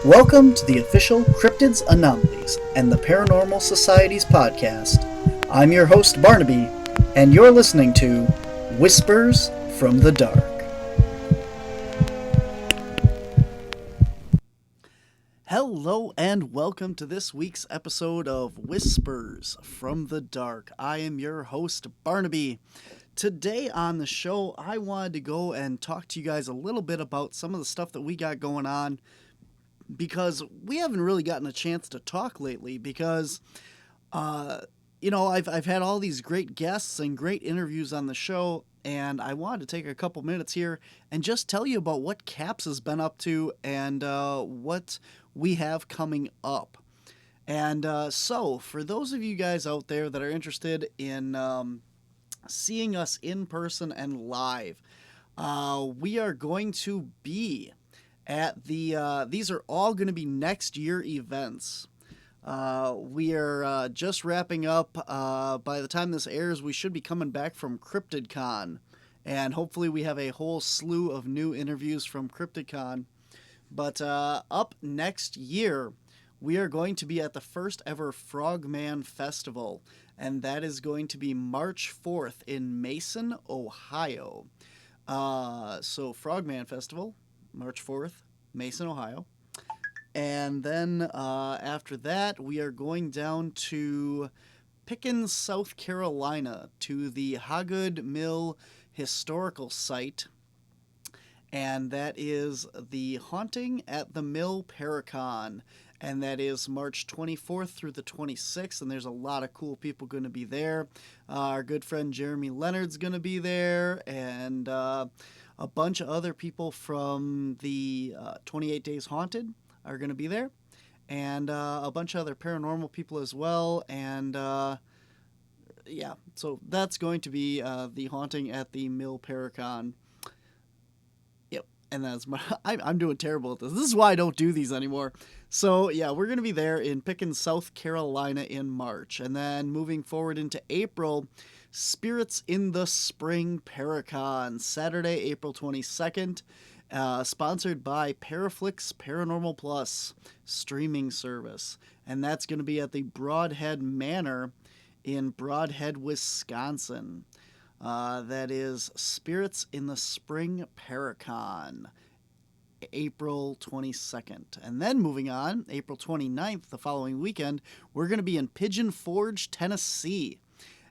Welcome to the official Cryptids, Anomalies, and the Paranormal Society's podcast. I'm your host, Barnaby, and you're listening to Whispers from the Dark. Hello and welcome to this week's episode of Whispers from the Dark. I am your host, Barnaby. Today on the show, I wanted to go and talk to you guys a little bit about some of the stuff that we got going on, because we haven't really gotten a chance to talk lately because, I've had all these great guests and great interviews on the show, and I wanted to take a couple minutes here and just tell you about what Caps has been up to and what we have coming up. And so, for those of you guys out there that are interested in seeing us in person and live, we are going to be at these are all going to be next year events. We are just wrapping up. By the time this airs, we should be coming back from CryptidCon, and hopefully we have a whole slew of new interviews from CryptidCon. But up next year, we are going to be at the first ever Frogman Festival, and that is going to be March 4th in Mason, Ohio. So Frogman Festival, March 4th, Mason, Ohio. And then after that, we are going down to Pickens, South Carolina, to the Haggood Mill Historical Site. And that is the Haunting at the Mill Paracon. And that is March 24th through the 26th. And there's a lot of cool people going to be there. Our good friend Jeremy Leonard's going to be there. And a bunch of other people from the 28 Days Haunted are going to be there, and a bunch of other paranormal people as well. And so that's going to be the Haunting at the Mill Paracon. Yep, and that's I'm doing terrible at this. This is why I don't do these anymore. So yeah, we're going to be there in Pickens, South Carolina in March, and then moving forward into April, Spirits in the Spring Paracon, Saturday, April 22nd, sponsored by Paraflix Paranormal Plus streaming service. And that's going to be at the Broadhead Manor in Broadhead, Wisconsin. That is Spirits in the Spring Paracon, April 22nd. And then moving on, April 29th, the following weekend, we're going to be in Pigeon Forge, Tennessee,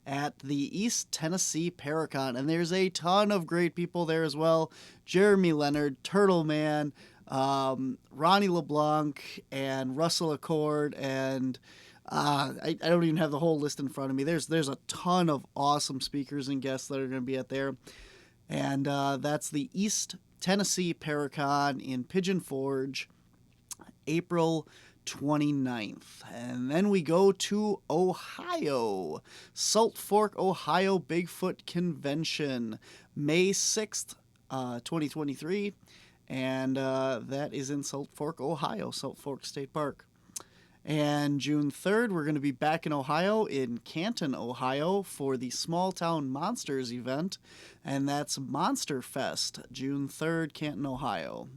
at the East Tennessee Paracon, and there's a ton of great people there as well. Jeremy Leonard, Turtle Man, Ronnie LeBlanc, and Russell Accord, and I don't even have the whole list in front of me. There's a ton of awesome speakers and guests that are going to be at there, and that's the East Tennessee Paracon in Pigeon Forge, April 29th. And then we go to Ohio, Salt Fork, Ohio Bigfoot Convention, May 6th, 2023, and that is in Salt Fork, Ohio, Salt Fork State Park. And June 3rd, we're going to be back in Ohio, in Canton, Ohio, for the Small Town Monsters event, and that's Monster Fest, June 3rd, Canton, Ohio.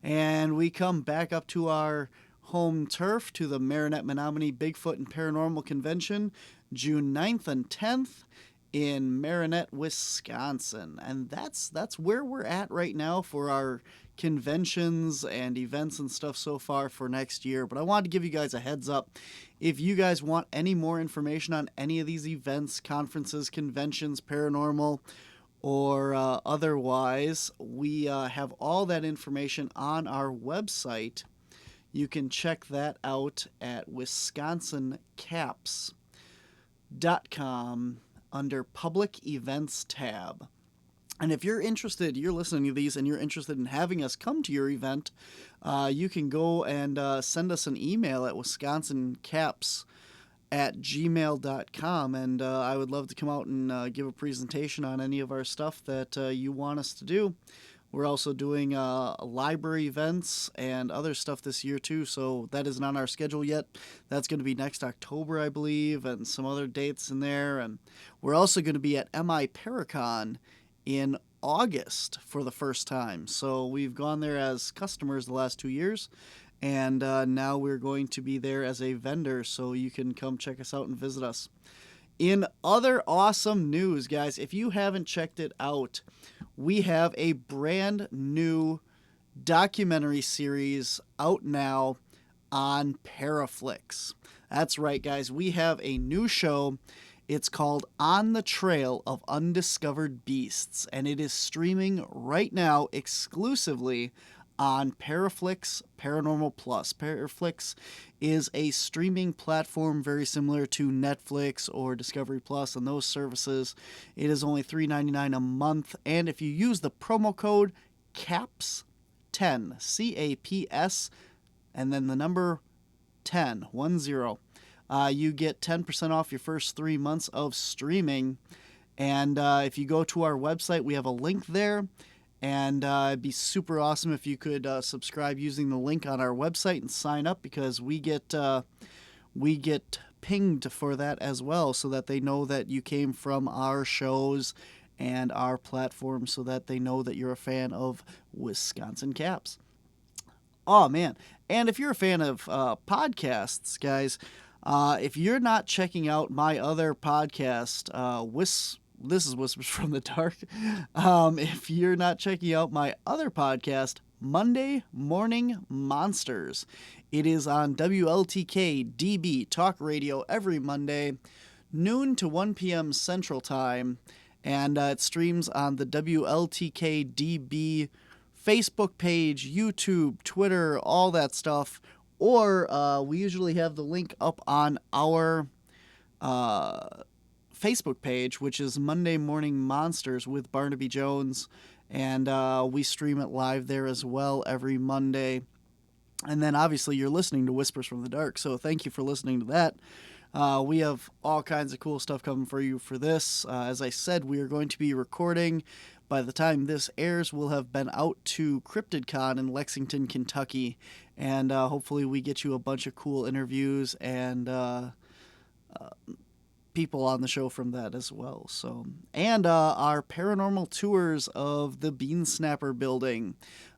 And we come back up to our home turf, to the Marinette Menominee Bigfoot and Paranormal Convention, June 9th and 10th in Marinette, Wisconsin. And that's where we're at right now for our conventions and events and stuff so far for next year. But I wanted to give you guys a heads up. If you guys want any more information on any of these events, conferences, conventions, paranormal, or otherwise, we have all that information on our website. You can check that out at wisconsincaps.com under Public Events tab. And if you're interested, you're listening to these and you're interested in having us come to your event, you can go and send us an email at wisconsincaps@gmail.com, and I would love to come out and give a presentation on any of our stuff that you want us to do. We're also doing library events and other stuff this year too, so that isn't on our schedule yet. That's going to be next October, I believe, and some other dates in there. And we're also going to be at MI Paracon in August for the first time. So we've gone there as customers the last 2 years, And now we're going to be there as a vendor, so you can come check us out and visit us. In other awesome news, guys, if you haven't checked it out, we have a brand new documentary series out now on Paraflix. That's right, guys. We have a new show. It's called On the Trail of Undiscovered Beasts, and it is streaming right now exclusively on Paraflix Paranormal Plus. Paraflix is a streaming platform very similar to Netflix or Discovery Plus and those services. It is only $3.99 a month, and if you use the promo code CAPS10, CAPS, and then the number 10, you get 10% off your first 3 months of streaming. And if you go to our website, we have a link there. And it'd be super awesome if you could subscribe using the link on our website and sign up, because we get pinged for that as well, so that they know that you came from our shows and our platform, so that they know that you're a fan of Wisconsin Caps. Oh, man. And if you're a fan of podcasts, guys, if you're not checking out my other podcast, this is Whispers from the Dark. If you're not checking out my other podcast, Monday Morning Monsters, it is on WLTK DB Talk Radio every Monday, noon to 1 p.m. Central Time, and it streams on the WLTK DB Facebook page, YouTube, Twitter, all that stuff. Or we usually have the link up on our Facebook page, which is Monday Morning Monsters with Barnaby Jones, and we stream it live there as well every Monday. And then obviously you're listening to Whispers from the Dark, so thank you for listening to that. We have all kinds of cool stuff coming for you for this. As I said, we are going to be recording. By the time this airs, we'll have been out to CryptidCon in Lexington, Kentucky, and hopefully we get you a bunch of cool interviews and people on the show from that as well. So, and our paranormal tours of the Bean Snapper building.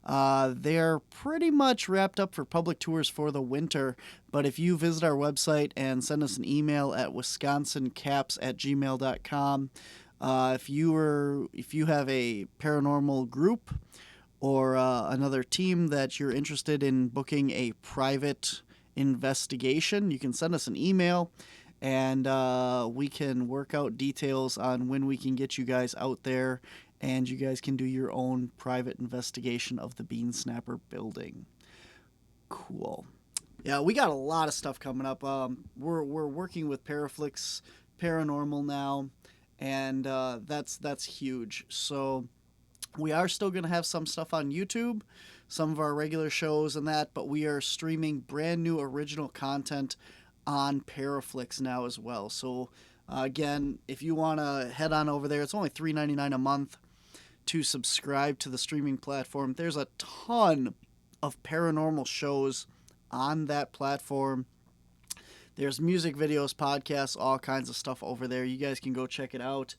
They're pretty much wrapped up for public tours for the winter, but if you visit our website and send us an email at wisconsincaps@gmail.com, if you have a paranormal group or another team that you're interested in booking a private investigation, you can send us an email, and we can work out details on when we can get you guys out there, and you guys can do your own private investigation of the Bean Snapper building. Cool. Yeah, we got a lot of stuff coming up. We're working with Paraflix Paranormal now, and that's huge. So we are still going to have some stuff on YouTube, some of our regular shows and that, but we are streaming brand new original content on Paraflix now as well. So again, if you want to head on over there, it's only $3.99 a month to subscribe to the streaming platform. There's a ton of paranormal shows on that platform. There's music videos, podcasts, all kinds of stuff over there. You guys can go check it out.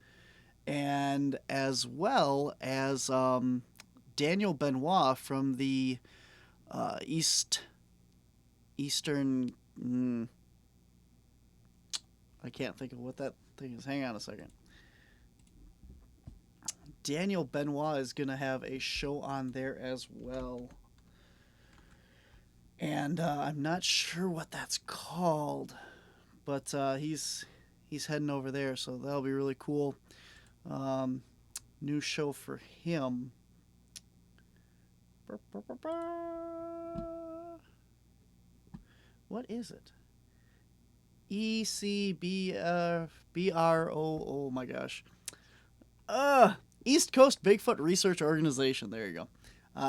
And as well as Daniel Benoit from the Eastern... I can't think of what that thing is. Hang on a second. Daniel Benoit is going to have a show on there as well. And I'm not sure what that's called, but he's heading over there, so that'll be really cool. New show for him. What is it? ECBRO. Oh my gosh. East Coast Bigfoot Research Organization. There you go.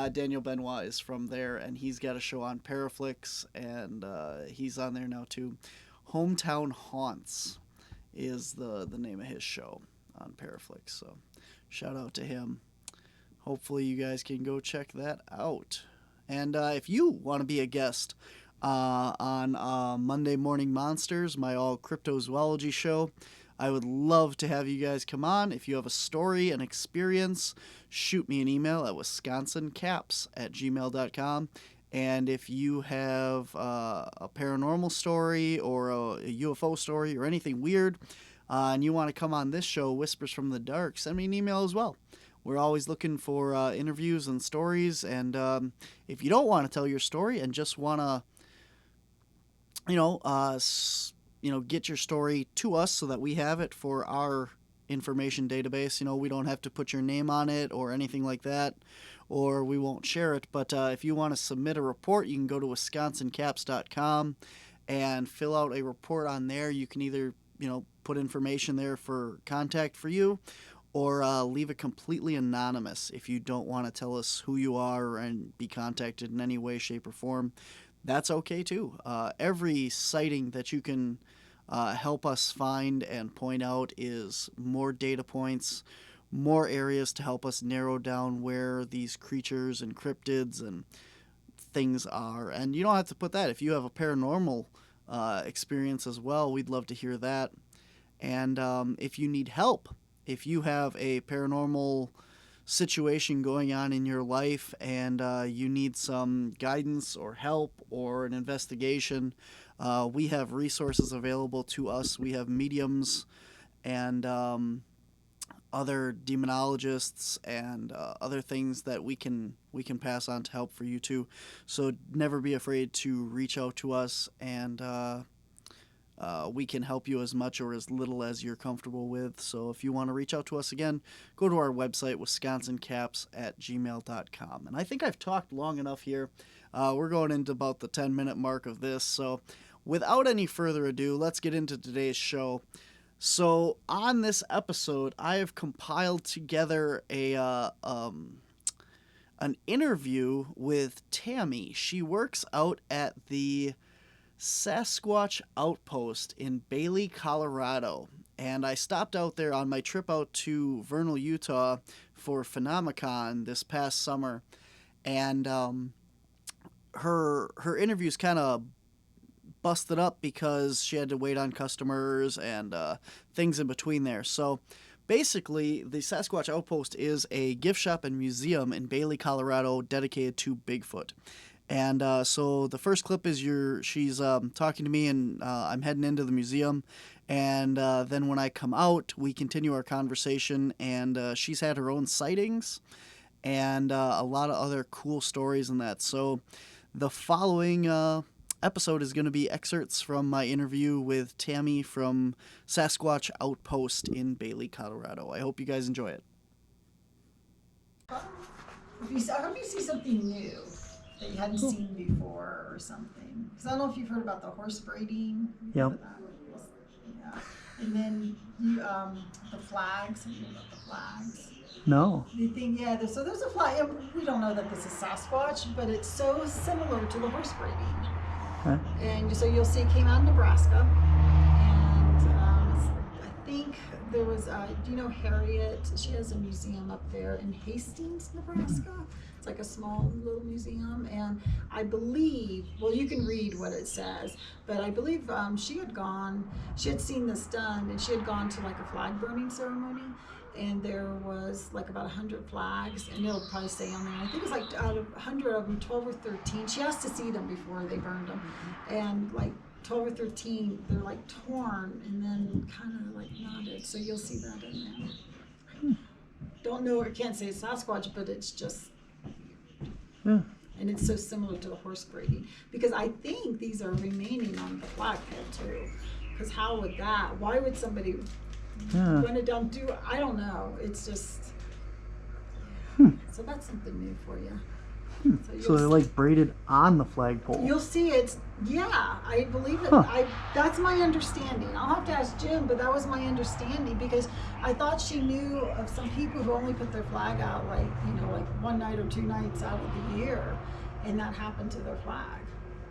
Daniel Benoit is from there, and he's got a show on Paraflix, and he's on there now too. Hometown Haunts is the name of his show on Paraflix. So shout out to him. Hopefully you guys can go check that out. And if you want to be a guest on Monday Morning Monsters, my all cryptozoology show, I would love to have you guys come on. If you have a story, an experience, shoot me an email at wisconsincaps@gmail.com, And if you have a paranormal story or a UFO story or anything weird, and you want to come on this show, Whispers from the Dark, send me an email as well. We're always looking for interviews and stories. And if you don't want to tell your story and just want to, get your story to us so that we have it for our information database. We don't have to put your name on it or anything like that, or we won't share it. But if you want to submit a report, you can go to wisconsincaps.com and fill out a report on there. You can either, put information there for contact for you, or leave it completely anonymous if you don't want to tell us who you are and be contacted in any way, shape, or form. That's okay too. Every sighting that you can help us find and point out is more data points, more areas to help us narrow down where these creatures and cryptids and things are. And you don't have to put that. If you have a paranormal experience as well, we'd love to hear that. And if you need help, if you have a paranormal situation going on in your life and you need some guidance or help or an investigation, we have resources available to us. We have mediums and other demonologists and other things that we can pass on to help for you too. So never be afraid to reach out to us, and we can help you as much or as little as you're comfortable with. So if you want to reach out to us again, go to our website, wisconsincaps@gmail.com. And I think I've talked long enough here. We're going into about the 10-minute mark of this. So without any further ado, let's get into today's show. So on this episode, I have compiled together an interview with Tammy. She works out at the Sasquatch Outpost in Bailey, Colorado. And I stopped out there on my trip out to Vernal, Utah for Phenomicon this past summer. And her interview's kind of busted up because she had to wait on customers and things in between there. So basically, the Sasquatch Outpost is a gift shop and museum in Bailey, Colorado, dedicated to Bigfoot. And so the first clip is she's talking to me, and I'm heading into the museum. And then when I come out, we continue our conversation, and she's had her own sightings and a lot of other cool stories and that. So the following episode is going to be excerpts from my interview with Tammy from Sasquatch Outpost in Bailey, Colorado. I hope you guys enjoy it. I hope you see something new that you hadn't seen before or something. Because I don't know if you've heard about the horse braiding. Yep. Yeah. And then the flags. Have you heard about the flags? No. The thing, so there's a flag. We don't know that this is Sasquatch, but it's so similar to the horse braiding. Okay. And so you'll see it came out of Nebraska. And I think there was, do you know Harriet? She has a museum up there in Hastings, Nebraska. It's like a small little museum. And I believe, well, you can read what it says, but I believe she had seen this done, and she had gone to like a flag burning ceremony. And there was like about 100 flags, and it'll probably say on there, I think it's like out of 100 of them, 12 or 13. She has to see them before they burned them. And like 12 or 13, they're like torn and then kind of like knotted. So you'll see that in there. Don't know, I can't say it's Sasquatch, but it's just, and it's so similar to the horse braiding. Because I think these are remaining on the flagpole too. Because how would that, why would somebody run it down? I don't know. It's just, so that's something new for you. So they're like braided on the flagpole. You'll see it's, I believe it. That's my understanding. I'll have to ask Jim, but that was my understanding, because I thought she knew of some people who only put their flag out like one night or 2 nights out of the year, and that happened to their flag.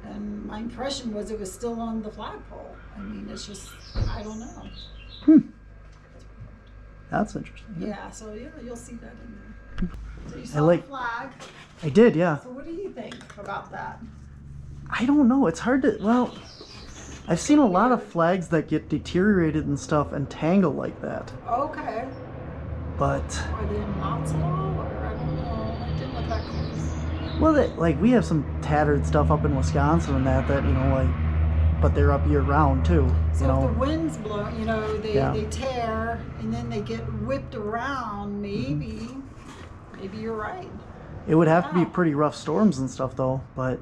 And my impression was it was still on the flagpole. I mean, it's just, I don't know. That's interesting. Yeah, so you'll see that in there. So you saw the flag. I did, yeah. So what do you think about that? I don't know. It's hard to, I've seen a lot of flags that get deteriorated and stuff and tangle like that. Okay. But Are they in knots at all? Or I don't know. I didn't look that close. Well, like we have some tattered stuff up in Wisconsin and that you know, like, but they're up year round too. So you if know, the winds blow, you know, Yeah. they tear and then they get whipped around. Maybe you're right. it would have to be Wow. pretty rough storms and stuff though. But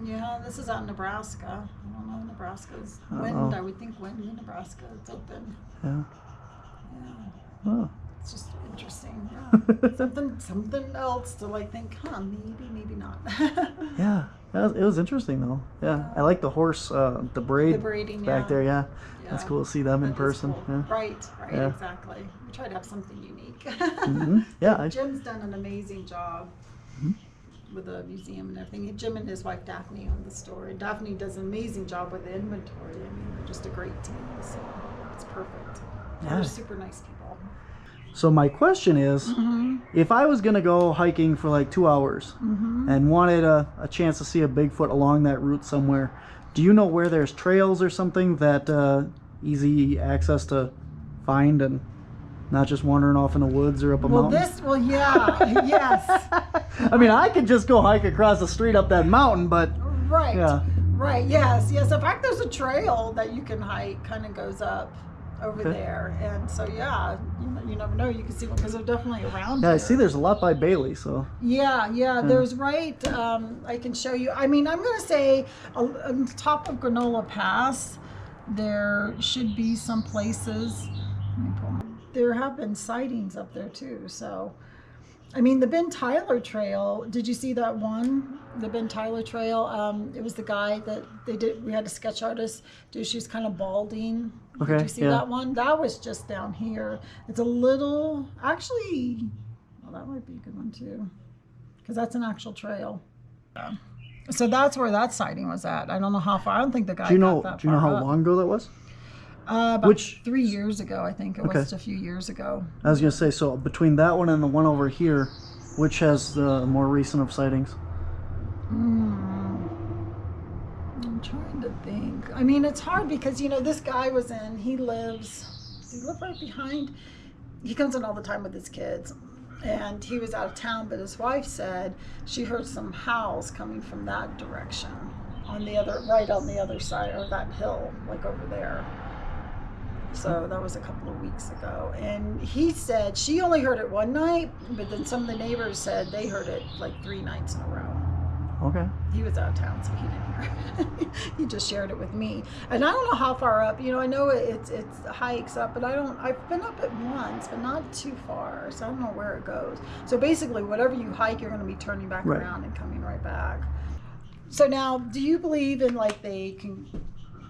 Yeah, this is out in Nebraska. I don't know. Nebraska's I don't wind. know. I would think wind in Nebraska. It's open. yeah, Yeah, oh. it's just interesting. Yeah, something else to like think. Maybe not. Yeah, it was interesting though. Yeah, I like the horse, the braid The braiding, back yeah. there. Yeah. Yeah. That's cool to see them in That is person. cool. Yeah. Right, Yeah. exactly. We try to have something unique. Yeah. Jim's done an amazing job with the museum and everything. Jim and his wife Daphne own the store. And Daphne does an amazing job with the inventory. I mean, they're just a great team. So it's perfect. Yeah. They're super nice people. So my question is, if I was gonna go hiking for like 2 hours and wanted a chance to see a Bigfoot along that route somewhere, do you know where there's trails or something that easy access to find and not just wandering off in the woods or up a mountain? Yes. I mean, I could just go hike across the street up that mountain, but Right. Yeah. Right. Yes. In fact, there's a trail that you can hike, kind of goes up over Okay. there, and so yeah, you never know. You can see one because they're definitely around. yeah, I here. see there's a lot by Bailey, so Yeah. There's right. I can show you. I mean, I'm gonna say on top of Granola Pass, there should be some places. Let me pull there have been sightings up there too. So, I mean, the Ben Tyler Trail. Did you see that one? The Ben Tyler Trail. It was the guy that they did. We had a sketch artist do. She's kind of balding. Okay, Did you see yeah. that one? That was just down here. It's a little. Actually, well, that might be a good one too, because that's an actual trail. Yeah. So that's where that sighting was at. I don't know how far. I don't think the guy. do you got know that do you know far how up. long ago that was? About Which- 3 years ago, I think it was Okay. just a few years ago. I was gonna say, so between that one and the one over here, which has the more recent of sightings? I'm trying to think. I mean, it's hard because this guy was in. He lived right behind. He comes in all the time with his kids, and he was out of town. But his wife said she heard some howls coming from that direction, right on the other side of that hill, like over there. So that was a couple of weeks ago. And he said she only heard it one night, but then some of the neighbors said they heard it like 3 nights in a row. Okay. He was out of town, so he didn't hear it. He just shared it with me. And I don't know how far up. I know it's hikes up, but I've been up it once, but not too far. So I don't know where it goes. So basically, whatever you hike, you're going to be turning back Right. around and coming right back. So now, do you believe in like they can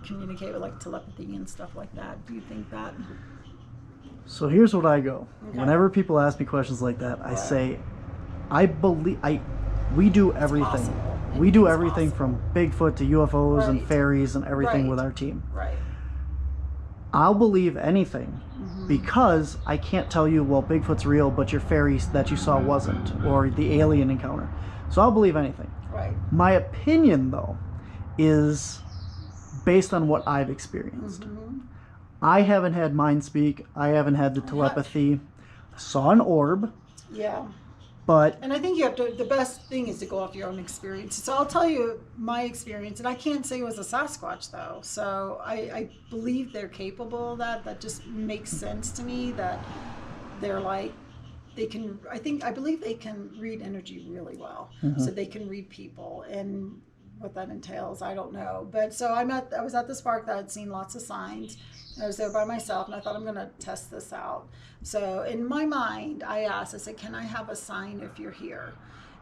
communicate with like telepathy and stuff like that? Do you think that? So here's what I go. Okay. Whenever people ask me questions like that, I Right. say, we do everything. possible. We do Anything's everything possible. from Bigfoot to UFOs and Right. fairies and everything Right. with our team. Right. I'll believe anything because I can't tell you, well, Bigfoot's real, but your fairy that you saw wasn't, or the alien encounter. So I'll believe anything. Right. My opinion, though, is based on what I've experienced. I haven't had mind speak. I haven't had the telepathy. I saw an orb, Yeah. but And I think you have to, the best thing is to go off your own experience. So I'll tell you my experience, and I can't say it was a Sasquatch though. So I believe they're capable of that. That just makes sense to me that they're like, I believe they can read energy really well. So they can read people, and what that entails, I don't know. But so I was at this park that I'd seen lots of signs. I was there by myself, and I thought I'm going to test this out. So in my mind, I said, can I have a sign if you're here?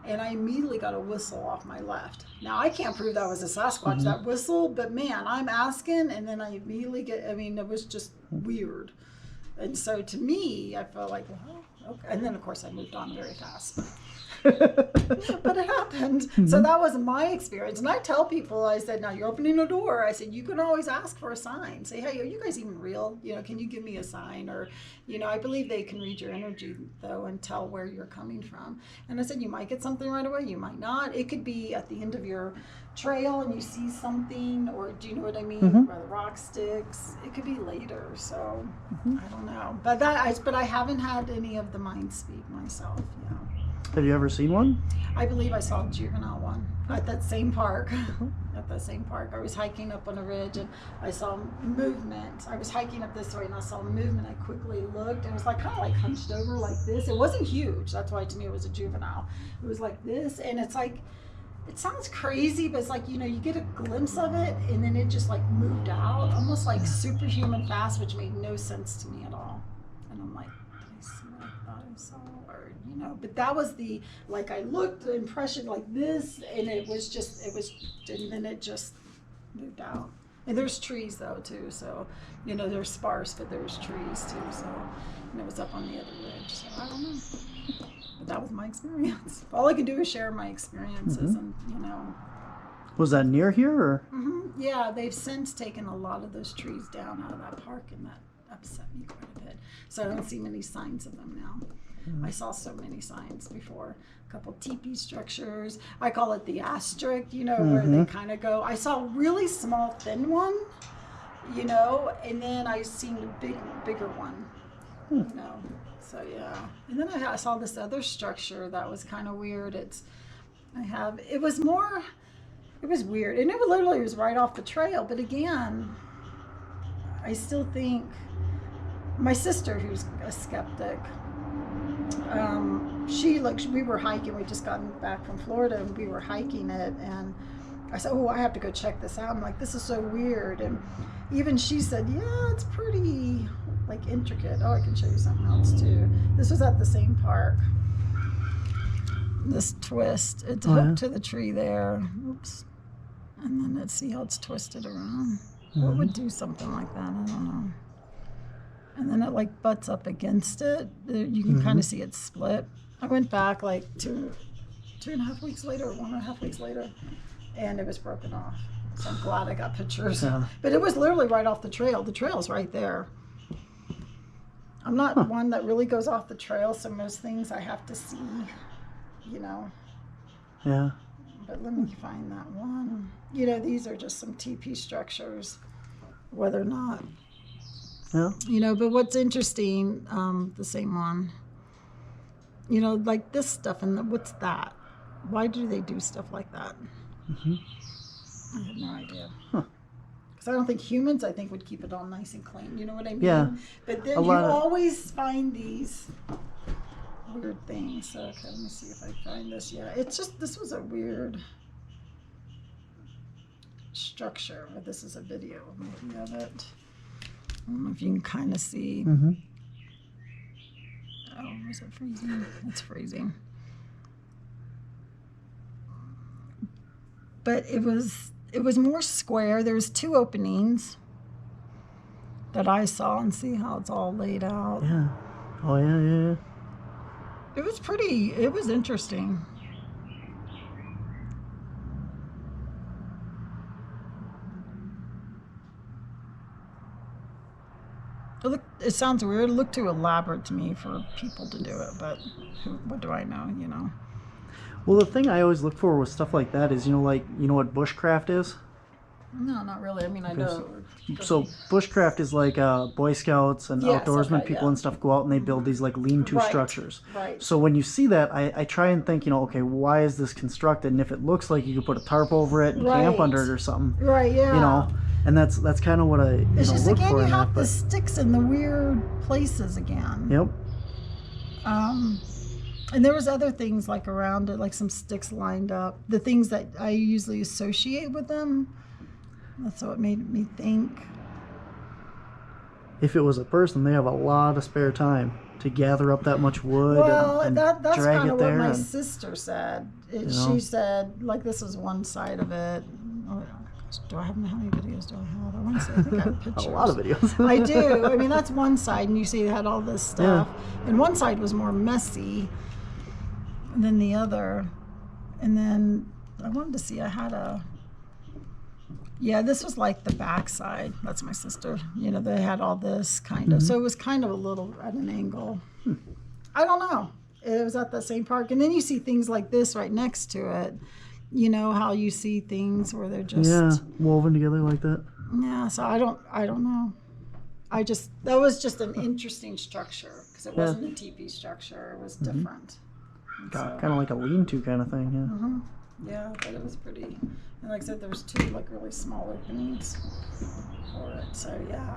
And I immediately got a whistle off my left. Now, I can't prove that was a Sasquatch, that whistle, but man, I'm asking, and then I immediately it was just weird. And so to me, I felt like, well, okay. And then, of course, I moved on very fast. But it happened. So that was my experience. And I tell people, I said, now you're opening a door. I said, you can always ask for a sign. Say, hey, are you guys even real? Can you give me a sign? Or, I believe they can read your energy, though, and tell where you're coming from. And I said, you might get something right away. You might not. It could be at the end of your trail and you see something, or do you know what I mean? Where the rock sticks. It could be later. So I don't know. But I haven't had any of the mind speak myself. Have you ever seen one? I believe I saw a juvenile one at that same park. At that same park. I was hiking up on a ridge and I saw movement. I was hiking up this way and I saw movement. I quickly looked and it was like kind of like hunched over like this. It wasn't huge. That's why to me it was a juvenile. It was like this, and it's like, it sounds crazy, but it's like, you know, you get a glimpse of it and then it just like moved out almost like superhuman fast, which made no sense to me at all. And I'm like, did I see what I thought I saw? Or, you know, but that was the, like, I looked, the impression like this, and it was, and then it just moved out. And there's trees though too, so, you know, they're sparse, but there's trees too, so, and it was up on the other ridge, so I don't know. But that was my experience. All I could do is share my experiences, and, you know. Was that near here, or? Yeah, they've since taken a lot of those trees down out of that park, and that upset me quite a bit. So I don't see many signs of them now. I saw so many signs before. A couple teepee structures. I call it the asterisk, you know, where they kind of go. I saw a really small, thin one, you know, and then I seen a bigger one, you know. So yeah. And then I saw this other structure that was kind of weird. It was weird. And it literally was right off the trail. But again, I still think my sister, who's a skeptic, we were hiking. We just gotten back from Florida and we were hiking it, and I said, oh, I have to go check this out. I'm like, this is so weird. And even she said, yeah, it's pretty like intricate. Oh, I can show you something else too. This was at the same park. This twist, it's hooked to the tree there. Oops. And then let's see how it's twisted around. What would do something like that? I don't know. And then it like butts up against it. You can kind of see it split. I went back like 2.5 weeks later, 1.5 weeks later, and it was broken off. So I'm glad I got pictures. Yeah. But it was literally right off the trail. The trail's right there. I'm not one that really goes off the trail, so most things I have to see, you know. Yeah. But let me find that one. You know, these are just some TP structures, whether or not. Yeah. You know, but what's interesting, the same one, you know, like this stuff, and what's that? Why do they do stuff like that? I have no idea. Because I don't think humans, I think, would keep it all nice and clean. You know what I mean? Yeah. But then you always find these weird things. So, okay, let me see if I find this. Yeah, it's just, this was a weird structure. But this is a video maybe of it. I don't know if you can kind of see. Oh, is it freezing? It's freezing. But it was more square. There was 2 openings that I saw, and see how it's all laid out. Yeah. Oh yeah. It was interesting. It sounds weird. It looked too elaborate to me for people to do it, but what do I know, you know? Well, the thing I always look for with stuff like that is, you know what bushcraft is? No, not really. I mean, I know. So bushcraft is like Boy Scouts and outdoorsmen, people and stuff go out and they build these like lean-to structures. Right. So when you see that, I try and think, you know, okay, why is this constructed? And if it looks like you could put a tarp over it and camp under it or something. Right, yeah. You know, and that's kind of what I look for. It's just, again, you have the sticks in the weird places again. Yep. And there was other things like around it, like some sticks lined up. The things that I usually associate with them. That's what made me think. If it was a person, they have a lot of spare time to gather up that much wood and that's drag kind it of there. What my sister said. She said, like, this is one side of it. Oh, do I have, how many videos do I have? I want to say, I think I have pictures. A lot of videos. I do. I mean, that's one side, and you see it had all this stuff. Yeah. And one side was more messy than the other. And then I wanted to see, I had a... Yeah, this was like the back side. That's my sister. You know, they had all this kind of. So it was kind of a little at an angle. I don't know. It was at the same park. And then you see things like this right next to it. You know how you see things where they're just... Yeah, woven together like that. Yeah, so I don't know. That was just an interesting structure. Because it wasn't a teepee structure. It was different. Kind of like a lean-to kind of thing, yeah. Mm-hmm. Yeah, but it was pretty. And like I said, there's 2 like really small openings for it. So yeah.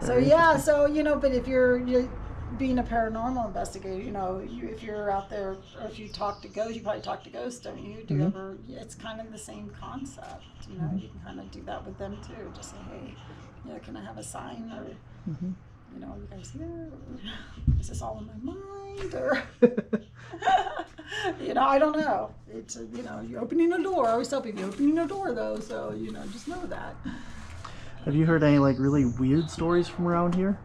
So yeah, so but if you're being a paranormal investigator, if you're out there or if you talk to ghosts, you probably talk to ghosts, don't you? Do you ever? It's kind of the same concept. You can kind of do that with them too. Just say, hey, can I have a sign or? You guys here? Or is this all in my mind? Or, I don't know. It's, you're opening a door. I always tell people, you're opening a door, though, so, just know that. Have you heard any, like, really weird stories from around here?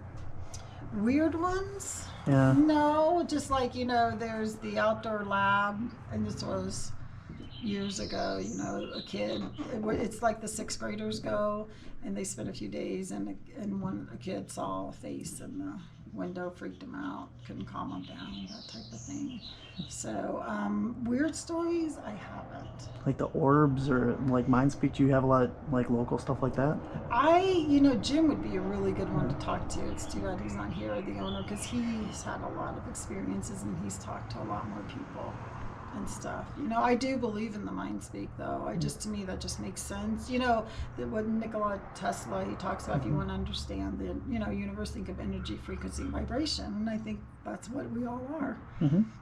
Weird ones? Yeah. No, just like, there's the outdoor lab, and this was years ago, a kid, it's like the 6th graders go, and they spent a few days, and a kid saw a face in the window, freaked him out, couldn't calm him down, that type of thing. So, weird stories, I haven't. Like the orbs or like Mind Speak, do you have a lot of like local stuff like that? Jim would be a really good one to talk to. It's too bad he's not here, the owner, because he's had a lot of experiences and he's talked to a lot more people and stuff. I do believe in the mind speak, though. To me, that just makes sense. That what Nikola Tesla, he talks about, if you want to understand the, universe, think of energy, frequency, vibration. And I think that's what we all are.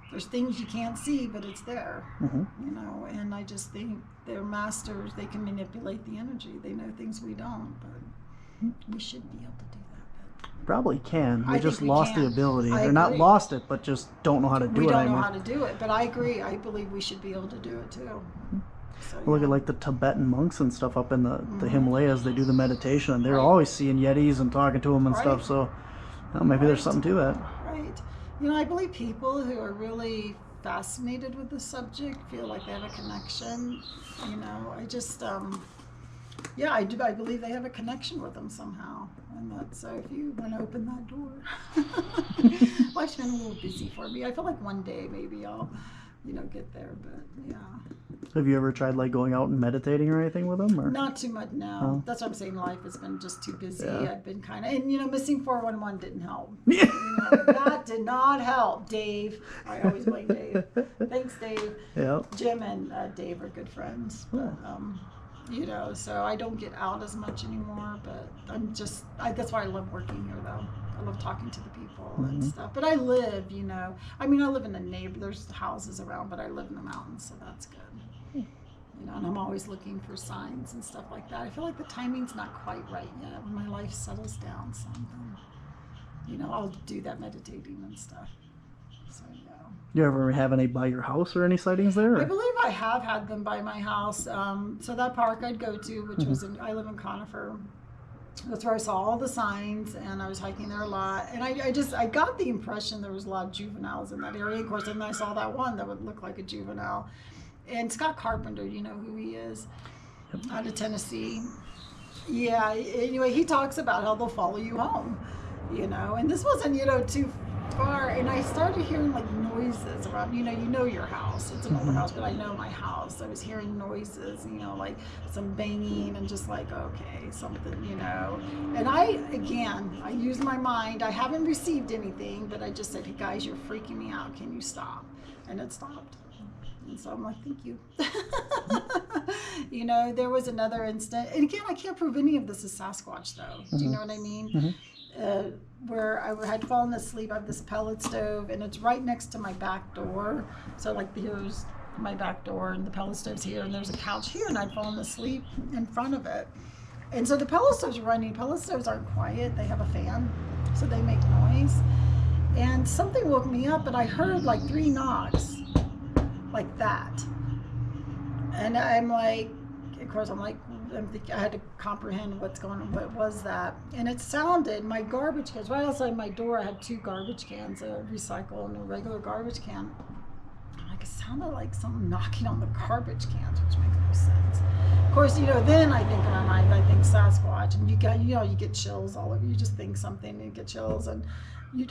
There's things you can't see, but it's there, and I just think they're masters. They can manipulate the energy. They know things we don't, but we should be able to do that. Probably can. We just lost the ability. Or not lost it, but just don't know how to do it anymore. We don't know how to do it, but I agree. I believe we should be able to do it too. So, Look at like the Tibetan monks and stuff up in the Himalayas. They do the meditation, and they're always seeing yetis and talking to them and stuff. So maybe there's something to that. Right. I believe people who are really fascinated with the subject feel like they have a connection. I just, I do. I believe they have a connection with them somehow. And that's so if you want to open that door. Life's been a little busy for me. I feel like one day maybe I'll, get there. But yeah. Have you ever tried like going out and meditating or anything with them? Or? Not too much, no. Oh. That's what I'm saying. Life has been just too busy. Yeah. I've been kind of, and missing 411 didn't help. That did not help. Dave, I always blame Dave. Thanks, Dave. Yeah. Jim and Dave are good friends. But, so I don't get out as much anymore, but that's why I love working here, though. I love talking to the people and stuff. But I live, I live in a neighborhood. There's houses around, but I live in the mountains, so that's good. And I'm always looking for signs and stuff like that. I feel like the timing's not quite right yet. When my life settles down some, then, I'll do that meditating and stuff. So, yeah. You ever have any by your house or any sightings there? Or? I believe I have had them by my house. So that park I'd go to, which was I live in Conifer. That's where I saw all the signs, and I was hiking there a lot. And I got the impression there was a lot of juveniles in that area. Of course, then I saw that one that would look like a juvenile. And Scott Carpenter, you know who he is, out of Tennessee. Yeah, anyway, he talks about how they'll follow you home, and this wasn't, too far. And I started hearing like noises around, you know your house. It's an older house, but I know my house. I was hearing noises, like some banging and just like, okay, something, And I used my mind. I haven't received anything, but I just said, hey guys, you're freaking me out. Can you stop? And it stopped. And so I'm like, thank you. There was another instant, and again, I can't prove any of this is Sasquatch, though. Do you know what I mean? Where I had fallen asleep. I have this pellet stove, and it's right next to my back door. So, like, here's my back door, and the pellet stove's here, and there's a couch here, and I'd fallen asleep in front of it. And so the pellet stove's running. Pellet stoves aren't quiet. They have a fan, so they make noise. And something woke me up, and I heard, like, 3 knocks. Like that. And I'm like, of course, I had to comprehend what's going on. What was that? And it sounded, my garbage cans, right outside my door, I had 2 garbage cans, a recycle and a regular garbage can. I'm like, it sounded like someone knocking on the garbage cans, which makes no sense. Of course, then I think in my mind, I think Sasquatch, and you get chills all over you. Just think something and you get chills, and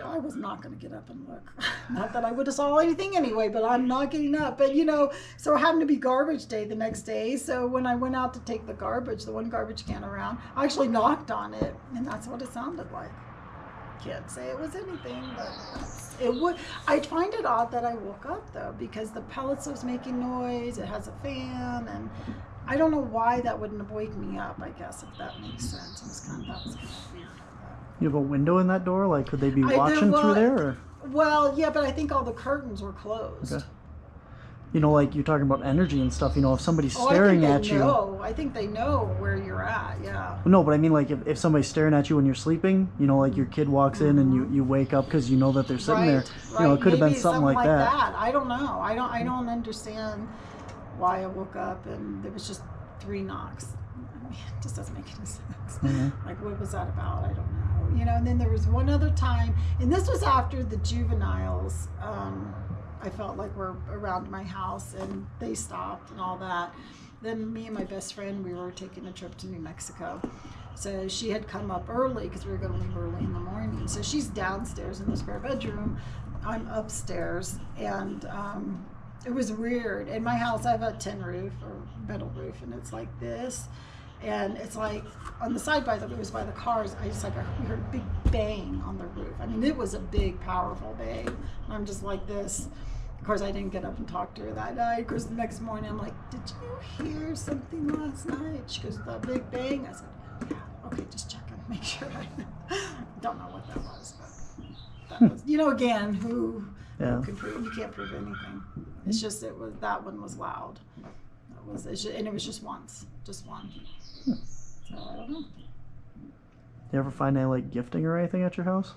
I was not going to get up and look. Not that I would have saw anything anyway, but I'm not getting up. But, so it happened to be garbage day the next day. So when I went out to take the one garbage can around, I actually knocked on it, and that's what it sounded like. Can't say it was anything, but It would. I find it odd that I woke up though, because the pellets was making noise. It has a fan, and I don't know why that wouldn't wake me up. I guess if that makes sense. It was kind of, that was kind of weird. You have a window in that door? Like, could they be There watching through there? Or? Well, yeah, but I think all the curtains were closed. Okay. You know, like you're talking about energy and stuff. You know, if somebody's staring at you. I think they know where you're at. Yeah. No, but I mean, like if somebody's staring at you when you're sleeping, you know, like your kid walks in and you wake up because you know that they're sitting there. Right. You know, it could have been Maybe something like that. I don't know. I don't understand why I woke up and there was just 3 knocks. I mean, it just doesn't make any sense. Mm-hmm. Like, what was that about? I don't know. You know, and then there was one other time, and this was after the juveniles. I felt like were around my house and they stopped and all that. Then me and my best friend, we were taking a trip to New Mexico. So she had come up early because we were going to leave early in the morning. So she's downstairs in the spare bedroom. I'm upstairs, and it was weird. In my house, I have a tin roof or metal roof, and it's like this. And it's like on the side by the cars, we heard a big bang on the roof. I mean, it was a big, powerful bang. And I'm just like this. Of course, I didn't get up and talk to her that night. Of course, the next morning, I'm like, did you hear something last night? She goes, the big bang? I said, yeah, okay, just checking, make sure. I don't know what that was, but that was, you know, again, who can prove, you can't prove anything. It's just, that one was loud. And it was just once, just one. So I don't know. You ever find any like gifting or anything at your house?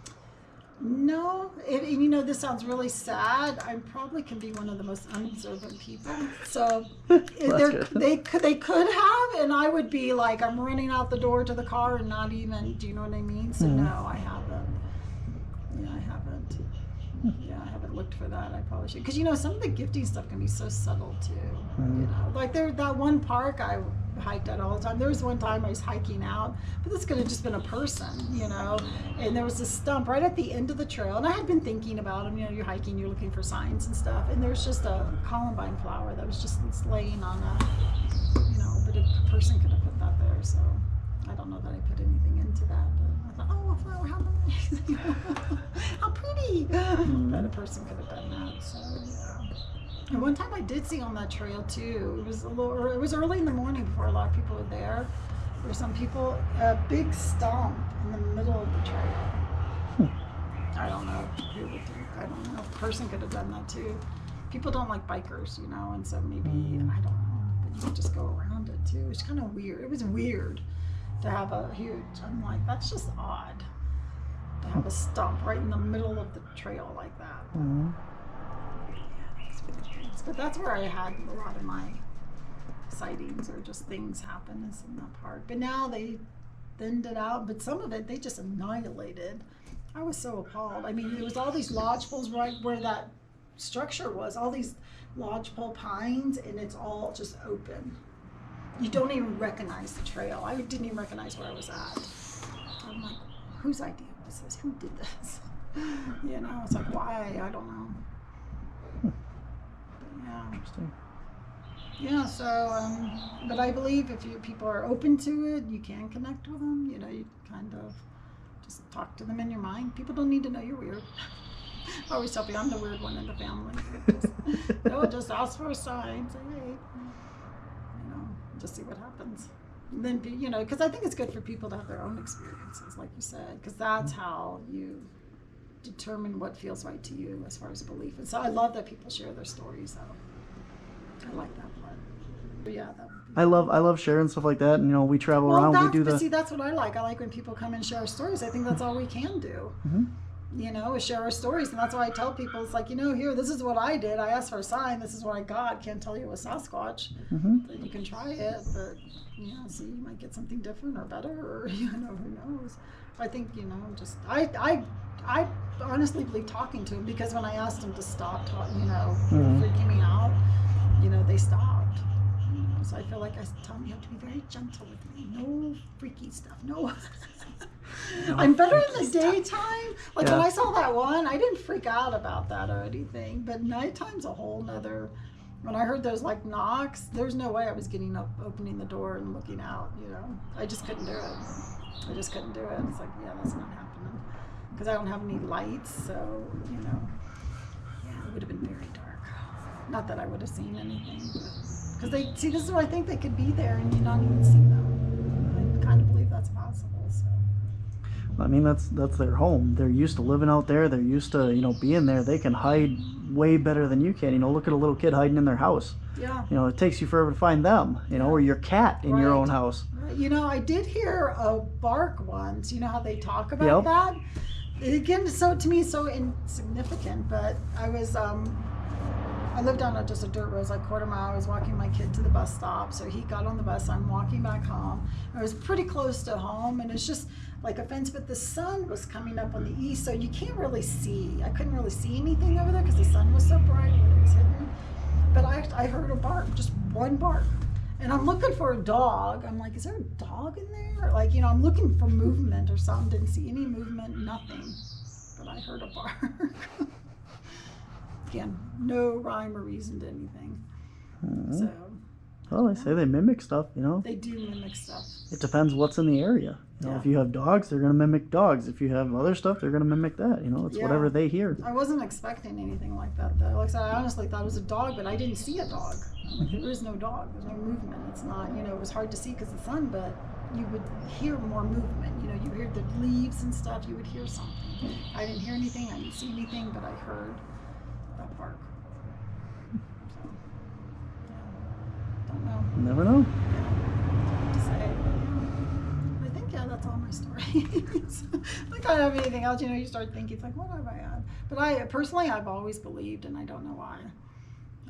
No, you know, this sounds really sad. I probably can be one of the most unobservant people. So they could have, and I would be like, I'm running out the door to the car and not even, do you know what I mean? So no, I haven't. Yeah, I haven't. Yeah, I haven't looked for that. I probably should. Because, you know, some of the gifting stuff can be so subtle too. You know, like that one park I hiked at all the time. There was one time I was hiking out, but this could have just been a person, you know, and there was a stump right at the end of the trail, and I had been thinking about them. You know, you're hiking, you're looking for signs and stuff, and there's just a columbine flower that was just laying on a, you know, but a person could have put that there, so I don't know that I put anything into that, but I thought, oh, a flower, how nice. How pretty. But a person could have done that, so yeah. And one time I did see on that trail too. It was early in the morning before a lot of people were there. There were some people, a big stump in the middle of the trail. I don't know who would do. I don't know. A person could have done that too. People don't like bikers, you know, and so maybe I don't know. But you could just go around it too. It's kind of weird. It was weird to have a huge. I'm like, that's just odd to have a stump right in the middle of the trail like that. But that's where I had a lot of my sightings or just things happen is in that park. But now they thinned it out, but some of it they just annihilated. I was so appalled. I mean, there was all these lodgepoles right where that structure was, all these lodgepole pines, and it's all just open. You don't even recognize the trail. I didn't even recognize where I was at. I'm like, whose idea was this? Who did this? You know, it's like, why? I don't know. Yeah. Interesting. Yeah, so, but I believe if people are open to it, you can connect with them. You know, you kind of just talk to them in your mind. People don't need to know you're weird. I always tell people I'm the weird one in the family. Just ask for a sign, say, hey, you know, just see what happens. And then, you know, because I think it's good for people to have their own experiences, like you said, because that's how you determine what feels right to you as far as belief. And so I love that people share their stories, though. I like that part. But yeah, that would be I love sharing stuff like that, and you know, we travel around. We do but see, that's what I like. I like when people come and share our stories. I think that's all we can do. You know, is share our stories, and that's why I tell people, it's like, you know, here, this is what I did. I asked for a sign. This is what I got. Can't tell you it was Sasquatch. Then you can try it, but yeah, see, you might get something different or better, or you know, who knows. I think, you know, just I honestly believe talking to them, because when I asked them to stop talking, you know, freaking me out, you know, they stopped. You know, so I feel like I tell them, you have to be very gentle with me. No freaky stuff. No. I'm better in the daytime. Like when I saw that one, I didn't freak out about that or anything. But nighttime's a whole nother. When I heard those like knocks, there's no way I was getting up, opening the door and looking out. You know, I just couldn't do it. I just couldn't do it. It's like, yeah, that's not happening. because I don't have any lights, so, you know, yeah, it would have been very dark. Not that I would have seen anything, because this is where I think they could be there and you not even see them. I kind of believe that's possible, so. I mean, that's their home. They're used to living out there. They're used to, you know, being there. They can hide way better than you can. You know, look at a little kid hiding in their house. Yeah. You know, it takes you forever to find them, you know, or your cat in your own house. Right. You know, I did hear a bark once. You know how they talk about that? Again, so to me, so insignificant, but I was, I lived on just a dirt road, like quarter mile. I was walking my kid to the bus stop, so he got on the bus. I'm walking back home. I was pretty close to home, and it's just like a fence, but the sun was coming up on the east, so you can't really see. I couldn't really see anything over there because the sun was so bright when it was hitting. But I heard a bark, just one bark. And I'm looking for a dog. I'm like, is there a dog in there? Like, you know, I'm looking for movement or something. Didn't see any movement, nothing. But I heard a bark. Again, no rhyme or reason to anything. So. Well, they say they mimic stuff, you know. They do mimic stuff. It depends what's in the area. You know, if you have dogs, they're going to mimic dogs. If you have other stuff, they're going to mimic that. You know, it's whatever they hear. I wasn't expecting anything like that, though. Like I said, I honestly thought it was a dog, but I didn't see a dog. Like, there is no dog. There's no movement. It's not, you know, it was hard to see because of the sun, but you would hear more movement. You know, you hear the leaves and stuff. You would hear something. I didn't hear anything. I didn't see anything, but I heard that bark. So, yeah. Don't know. Never know. Hard to say, but yeah. I think, that's all my stories. I don't have anything else. You know, you start thinking, it's like, what have I had? But I've always believed, and I don't know why.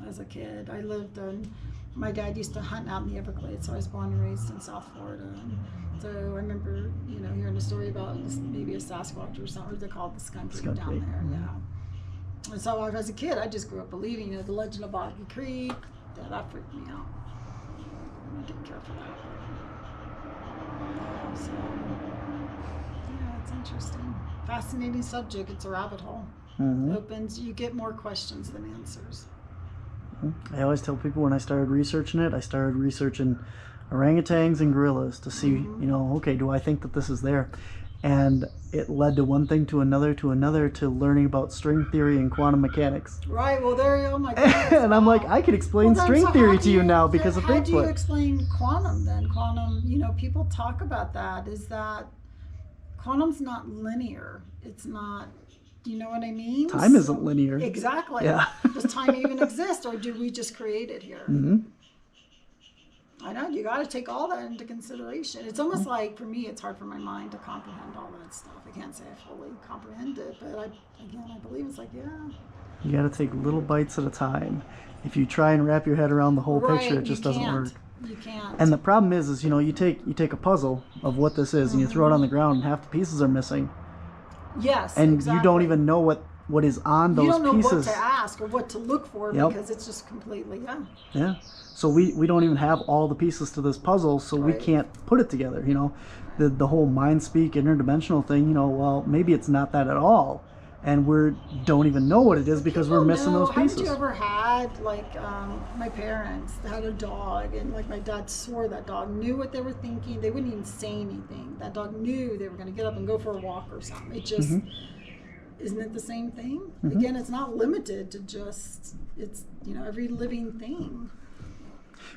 As a kid, I lived in, my dad used to hunt out in the Everglades, so I was born and raised in South Florida. And so I remember, you know, hearing a story about maybe a Sasquatch or something, or they called the skunk down there, yeah. And so as a kid, I just grew up believing, you know, the legend of Boggy Creek. Yeah, that freaked me out. I didn't care for that. So, yeah, it's interesting. Fascinating subject. It's a rabbit hole. Opens, you get more questions than answers. I always tell people when I started researching it, I started researching orangutans and gorillas to see, you know, okay, do I think that this is there? And it led to one thing to another to learning about string theory and quantum mechanics. Right, well there you go, my goodness. And I'm like, I could explain string theory to you now because of Bigfoot. How do you explain quantum then? Quantum, you know, people talk about that, is that quantum's not linear. It's not, do you know what I mean? Time isn't linear. Exactly. Yeah. Does time even exist, or do we just create it here? I know, you got to take all that into consideration. It's almost like, for me, it's hard for my mind to comprehend all that stuff. I can't say I fully comprehend it, but I believe it's like, yeah. You got to take little bites at a time. If you try and wrap your head around the whole picture, it just doesn't work. You can't. And the problem is, you know, you take a puzzle of what this is and you throw it on the ground and half the pieces are missing. Yes, and exactly. you don't even know what is on those pieces. You don't know what to ask or what to look for because it's just completely, Yeah. So we don't even have all the pieces to this puzzle, so we can't put it together, you know. The whole mind speak interdimensional thing, you know, well, maybe it's not that at all. And we don't even know what it is because we're missing those pieces. Haven't you ever had, like, my parents had a dog, and like my dad swore that dog knew what they were thinking. They wouldn't even say anything. That dog knew they were going to get up and go for a walk or something. It just, isn't it the same thing? Again, it's not limited to just, it's, you know, every living thing.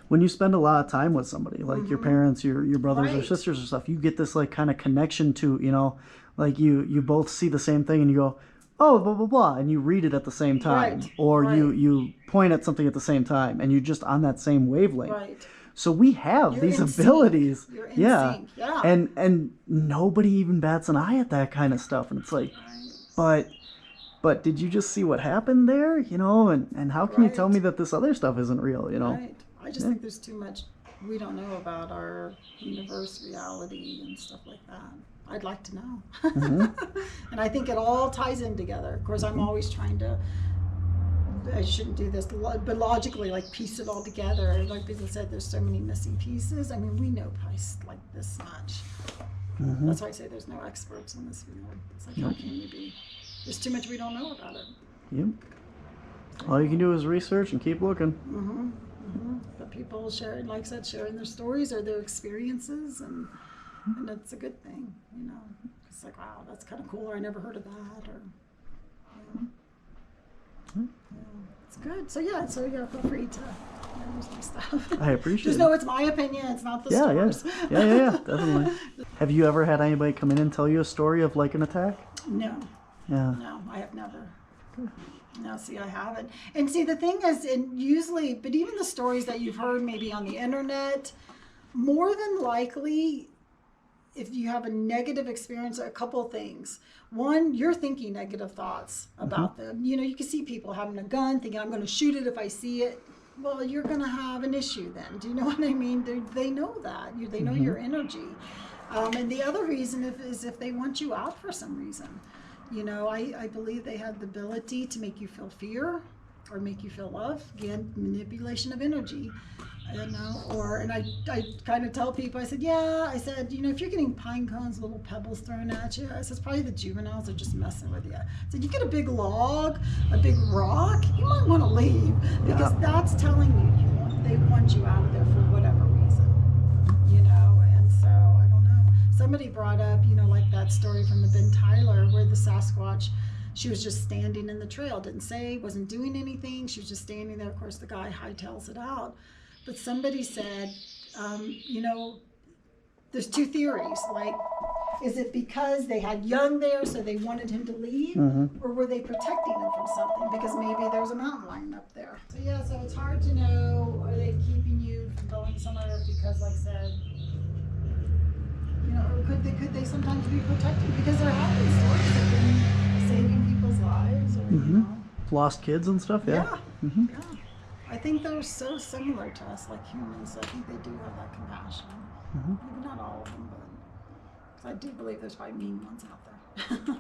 When you spend a lot of time with somebody, like your parents, your brothers or sisters or stuff, you get this like kind of connection to, you know, like you both see the same thing and you go, oh, blah, blah, blah, and you read it at the same time. Or you point at something at the same time and you're just on that same wavelength. So we have these abilities. You're in sync. Yeah. And nobody even bats an eye at that kind of stuff. And it's like, but did you just see what happened there? You know, and how can you tell me that this other stuff isn't real, you know? I just think there's too much we don't know about our universe, reality, and stuff like that. I'd like to know. And I think it all ties in together. Of course, I'm always trying to, I shouldn't do this, but logically, like, piece it all together. Like people said, there's so many missing pieces. I mean, we know probably like this much. That's why I say there's no experts in this field. It's like, how can you be? There's too much we don't know about it. Yep. All you can do is research and keep looking. But people share, like I said, sharing their stories or their experiences, and it's a good thing, you know. It's like, wow, that's kind of cool, or I never heard of that, or it's good. So yeah, feel free to use my stuff. I appreciate Just it. know it's my opinion, it's not the store's. Yeah, definitely. Have you ever had anybody come in and tell you a story of like an attack? No. Yeah. No, I have never. No, see, I haven't. And see, the thing is, and usually, but even the stories that you've heard maybe on the internet, more than likely, if you have a negative experience, a couple of things. One, you're thinking negative thoughts about them. You know, you can see people having a gun, thinking, I'm going to shoot it if I see it. Well, you're going to have an issue then. Do you know what I mean? They know that. They know your energy. And the other reason is if they want you out for some reason. You know, I believe they have the ability to make you feel fear or make you feel love. Again, manipulation of energy. You know, and I kind of tell people, I said, you know, if you're getting pine cones, little pebbles thrown at you, I said, it's probably the juveniles are just messing with you. I said, you get a big log, a big rock, you might want to leave, because that's telling you they want you out of there for whatever reason, you know. And so, I don't know. Somebody brought up, you know, like that story from the Ben Tyler where the Sasquatch, she was just standing in the trail, didn't say, wasn't doing anything, she was just standing there. Of course, the guy hightails it out. But somebody said, you know, there's two theories. Like, is it because they had Young there, so they wanted him to leave? Or were they protecting him from something? Because maybe there was a mountain lion up there. So, yeah, so it's hard to know, are they keeping you from going somewhere because, like I said, you know, or could they sometimes be protected? Because there have been stories of them saving people's lives, or, you know. Lost kids and stuff, yeah. Yeah. I think they're so similar to us, like humans. I think they do have that compassion. Maybe not all of them, but I do believe there's probably mean ones out there.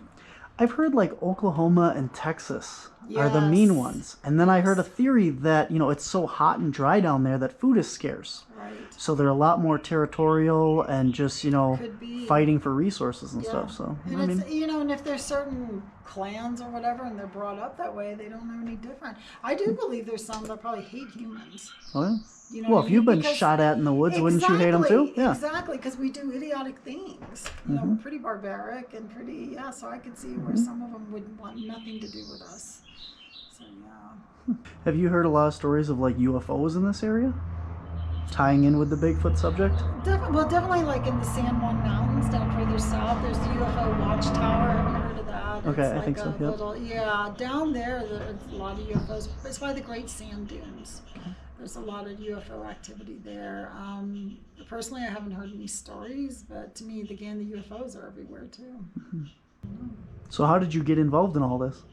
I've heard like Oklahoma and Texas are the mean ones. And then I heard a theory that, you know, it's so hot and dry down there that food is scarce. Right. So they're a lot more territorial and just, you know, Could be. fighting for resources and stuff. So, And I mean, it's, you know, and if there's certain clans or whatever and they're brought up that way, they don't know any different. I do believe there's some that probably hate humans. oh, yeah. You know Well, what I if you've mean? been Because- shot at in the woods, wouldn't you hate them too? Yeah. Exactly, because we do idiotic things. You know, we're pretty barbaric and pretty, so I could see where some of them would want nothing to do with us. So, yeah. Have you heard a lot of stories of like UFOs in this area? Tying in with the Bigfoot subject? Definitely like in the San Juan Mountains down further south, there's the UFO watchtower. Have you heard of that? Okay, it's I like think so, yep. Little, down there's a lot of UFOs. It's by the Great Sand Dunes. There's a lot of UFO activity there. Personally, I haven't heard any stories, but to me, again, the UFOs are everywhere too. So how did you get involved in all this?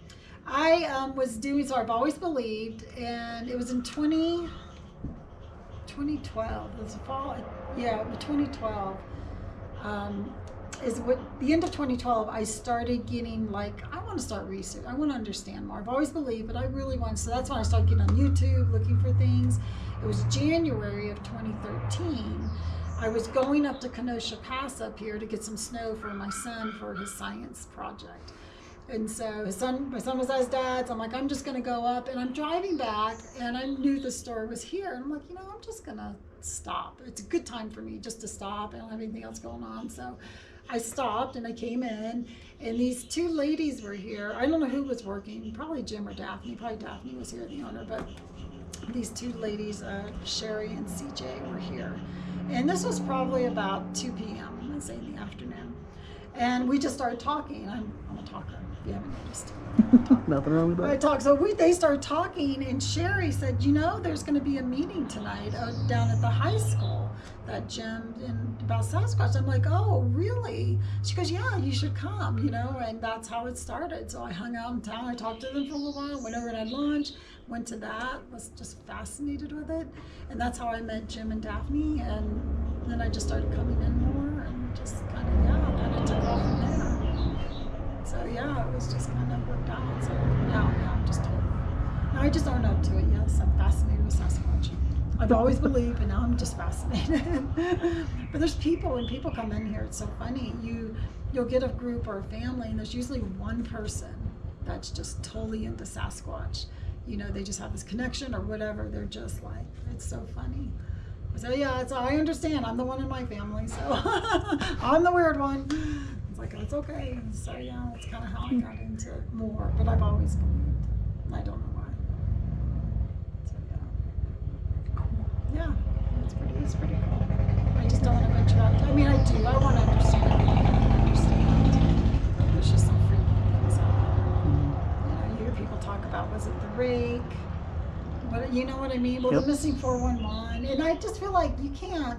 I was doing, so I've always believed, and it was in 2012. It was the fall, 2012. Is what the end of 2012 I started getting like, I want to start research, I want to understand more. I've always believed, but I really want, so that's when I started getting on YouTube looking for things. It was January of 2013. I was going up to Kenosha Pass up here to get some snow for my son for his science project. And so my son was at his dad's. I'm like, I'm just going to go up, and I'm driving back, and I knew the store was here. And I'm like, you know, I'm just going to stop. It's a good time for me just to stop. I don't have anything else going on. So I stopped and I came in, and these two ladies were here. I don't know who was working, probably Jim or Daphne. Probably Daphne was here, the owner, but these two ladies, Sherry and CJ, were here. And this was probably about 2 p.m., let's say in the afternoon. And we just started talking. I'm a talker, if you haven't noticed. Nothing wrong with that. I talked. So they started talking, and Sherry said, you know, there's going to be a meeting tonight down at the high school, that Jim about Sasquatch. I'm like, oh, really? She goes, yeah, you should come, you know, and that's how it started. So I hung out in town. I talked to them for a little while, went over and had lunch, went to that, was just fascinated with it. And that's how I met Jim and Daphne. And then I just started coming in more and just kind of took off from there. So yeah, it was just kind of worked out. So now I'm just totally, now I just own up to it. Yes, I'm fascinated with Sasquatch. I've always believed, but now I'm just fascinated. But there's people, when people come in here, it's so funny. You'll get a group or a family, and there's usually one person that's just totally into Sasquatch. You know, they just have this connection or whatever. They're just like, it's so funny. So yeah, I understand. I'm the one in my family, so I'm the weird one. It's like, it's okay. And so yeah, that's kind of how I got into it more. But I've always believed. I don't know why. So yeah, it's pretty cool. I just don't want to venture out. I mean, I do. I want to understand everything I can understand. There's just some freaky things out there. You know, you hear people talk about, was it the rake? What, you know what I mean? Well, Yep. the missing 411, and I just feel like you can't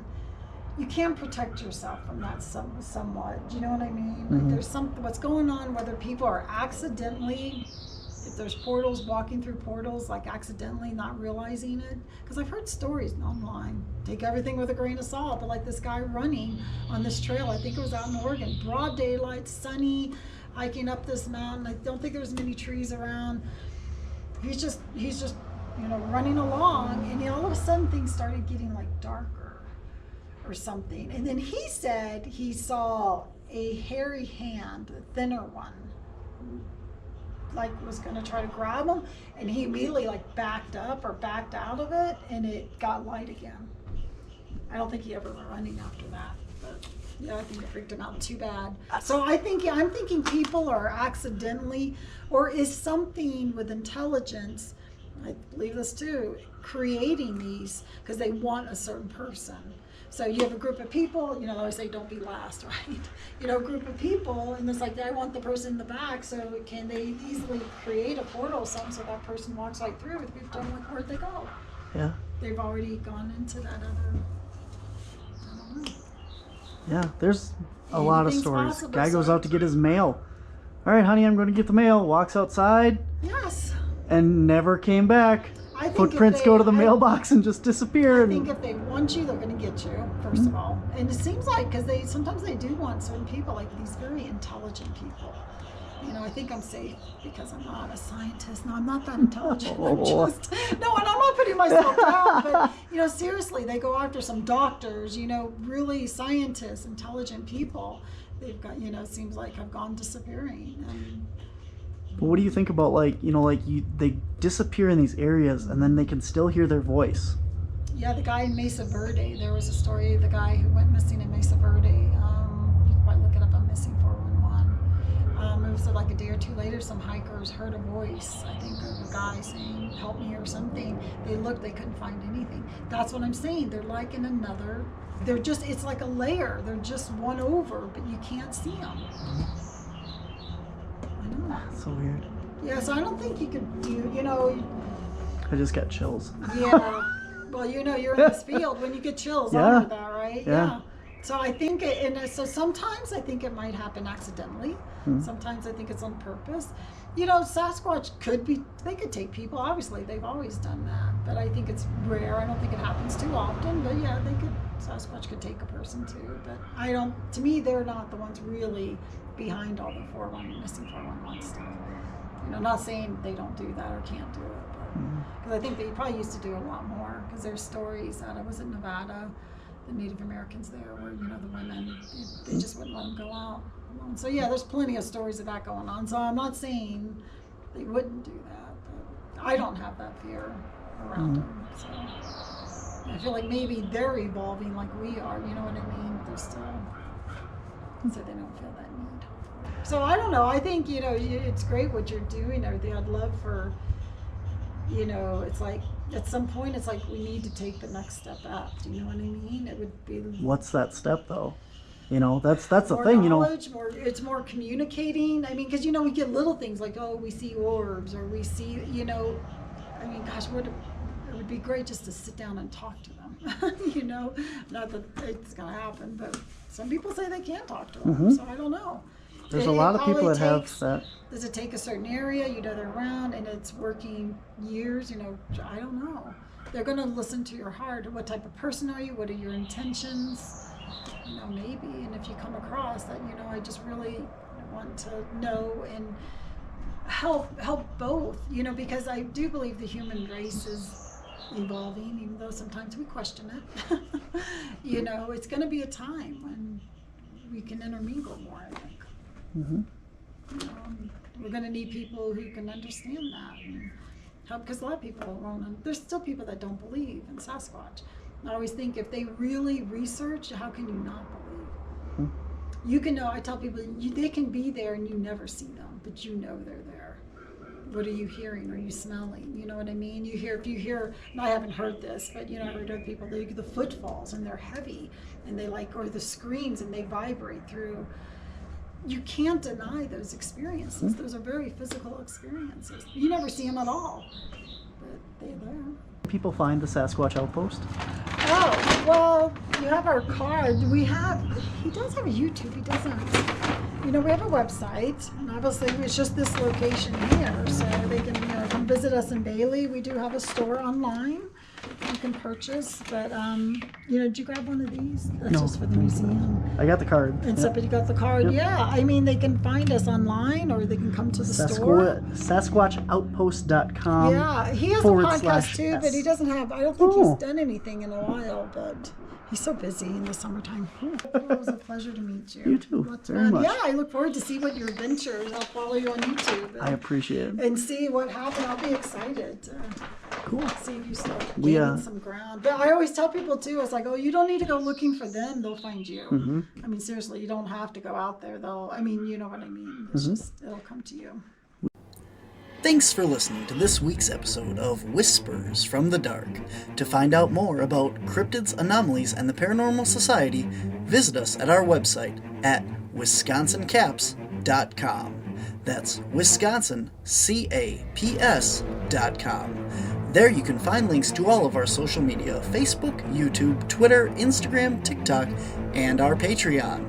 protect yourself from that somewhat. Do you know what I mean? Like there's something, what's going on, whether people are accidentally, if there's portals, walking through portals, like accidentally not realizing it. Because I've heard stories online. Take everything with a grain of salt, but like this guy running on this trail, I think it was out in Oregon, broad daylight, sunny, hiking up this mountain. I don't think there's many trees around. He's just, you know, running along, and all of a sudden things started getting like darker or something. And then he said he saw a hairy hand, a thinner one, like was going to try to grab him, and he immediately like backed up or backed out of it, and it got light again. I don't think he ever went running after that, but yeah, I think it freaked him out too bad. So I'm thinking people are accidentally, or is something with intelligence, I believe this too, creating these because they want a certain person. So you have a group of people, you know, I always say don't be last, right? You know, a group of people, and it's like, I want the person in the back, so can they easily create a portal so that person walks right through with people don't know where'd they go. Yeah. They've already gone into that other, I don't know. Yeah, there's a lot of Anything's stories. possible, Guy goes so- out to get his mail. All right, honey, I'm going to get the mail. Walks outside Yes. and never came back. I think Footprints if go to the I- mailbox and just disappear. I think And if they want you, they're going to get you, first of all. And it seems like, because sometimes they do want certain people, like these very intelligent people. You know, I think I'm safe because I'm not a scientist. No, I'm not that intelligent. I'm just, no, and I'm not putting myself down, but, you know, seriously, they go after some doctors, you know, really scientists, intelligent people. They've got, you know, it seems like have gone disappearing. And, but what do you think about, like, you know, like they disappear in these areas and then they can still hear their voice? yeah, the guy in Mesa Verde, there was a story of the guy who went missing in Mesa Verde. You can probably look it up on Missing 411. It was like a day or two later, some hikers heard a voice, I think of a guy saying, help me or something. They looked, they couldn't find anything. That's what I'm saying. They're like in another, they're just, it's like a layer. They're just one over, but you can't see them. I know. So weird. Yeah, so I don't think you could do, you know, I just got chills. yeah. Well, you know, you're in this field when you get chills Yeah. on that, right? Yeah. So I think, so sometimes I think it might happen accidentally. Sometimes I think it's on purpose. You know, Sasquatch they could take people. Obviously, they've always done that. But I think it's rare. I don't think it happens too often. But yeah, Sasquatch could take a person too. But to me, they're not the ones really behind all the missing 411 stuff. You know, not saying they don't do that or can't do it, but because I think they probably used to do a lot more. Because there's stories out of, was it Nevada, the Native Americans there, where, you know, the women, they just wouldn't let them go out alone. So yeah, there's plenty of stories of that going on. So I'm not saying they wouldn't do that, but I don't have that fear around them. So I feel like maybe they're evolving like we are. You know what I mean? They're still, so they don't feel that need. So I don't know. I think, you know, it's great what you're doing. Everything. I'd love for, you know, it's like at some point it's like we need to take the next step up. Do you know what I mean? It would be. What's that step though? You know, that's the more thing. You know, knowledge, it's more communicating. I mean, because, you know, we get little things like, oh, we see orbs, or we see, you know, I mean, gosh, it would be great just to sit down and talk to them. You know, not that it's gonna happen, but some people say they can't talk to them, so I don't know. there's a lot of people that have that. Does it take a certain area, you know, they're around and it's working years, you know, I don't know. They're going to listen to your heart. What type of person are you? What are your intentions? You know, maybe. And if you come across that, you know, I just really want to know and help both, you know, because I do believe the human race is evolving, even though sometimes we question it. You know, it's going to be a time when we can intermingle more, I think. We're going to need people who can understand that and help, because a lot of people won't. There's still people that don't believe in Sasquatch. I always think if they really research, how can you not believe? You can know, I tell people, they can be there and you never see them, but you know they're there. What are you hearing? Are you smelling? You know what I mean? If you hear, and I haven't heard this, but I heard other people, the footfalls and they're heavy and they or the screams and they vibrate through. You can't deny those experiences. Those are very physical experiences. You never see them at all, but they're there. People find the Sasquatch Outpost? Oh, well, you have our card. He does have a YouTube. He doesn't, we have a website, and obviously it's just this location here, so they can, come visit us in Bailey. We do have a store online you can purchase, but, did you grab one of these? That's No. just for the museum. I got the card. And so, but you got the card? Yep. Yeah, they can find us online, or they can come to the store. SasquatchOutpost.com. Yeah, he has a podcast too, but he doesn't have, I don't think he's done anything in a while, but he's so busy in the summertime. It was a pleasure to meet you. You too, Lots very fun. much. Yeah, I look forward to see what your adventures. I'll follow you on YouTube. I appreciate it. And see what happened. I'll be excited to Cool. see if you start gaining some ground. But I always tell people too, it's like, you don't need to go looking for them. They'll find you. Mm-hmm. Seriously, you don't have to go out there though. You know what I mean. It's just, it'll come to you. Thanks for listening to this week's episode of Whispers from the Dark. To find out more about cryptids, anomalies, and the Paranormal Society, visit us at our website at wisconsincaps.com. That's Wisconsin, CAPS.com. There you can find links to all of our social media, Facebook, YouTube, Twitter, Instagram, TikTok, and our Patreon.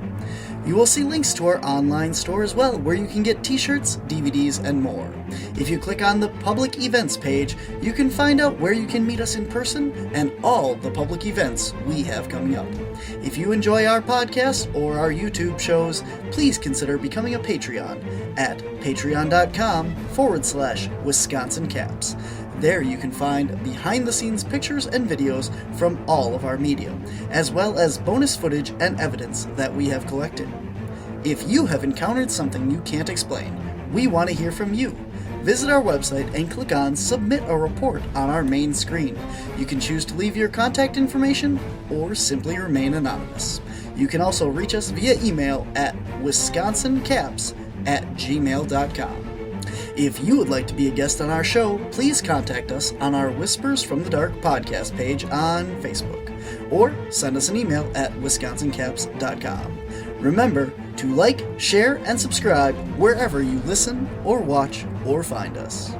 You will see links to our online store as well, where you can get t-shirts, DVDs, and more. If you click on the public events page, you can find out where you can meet us in person and all the public events we have coming up. If you enjoy our podcast or our YouTube shows, please consider becoming a Patreon at patreon.com/WisconsinCaps. There you can find behind-the-scenes pictures and videos from all of our media, as well as bonus footage and evidence that we have collected. If you have encountered something you can't explain, we want to hear from you. Visit our website and click on Submit a Report on our main screen. You can choose to leave your contact information or simply remain anonymous. You can also reach us via email at wisconsincaps@gmail.com. If you would like to be a guest on our show, please contact us on our Whispers from the Dark podcast page on Facebook, or send us an email at wisconsincaps.com. Remember to like, share, and subscribe wherever you listen or watch or find us.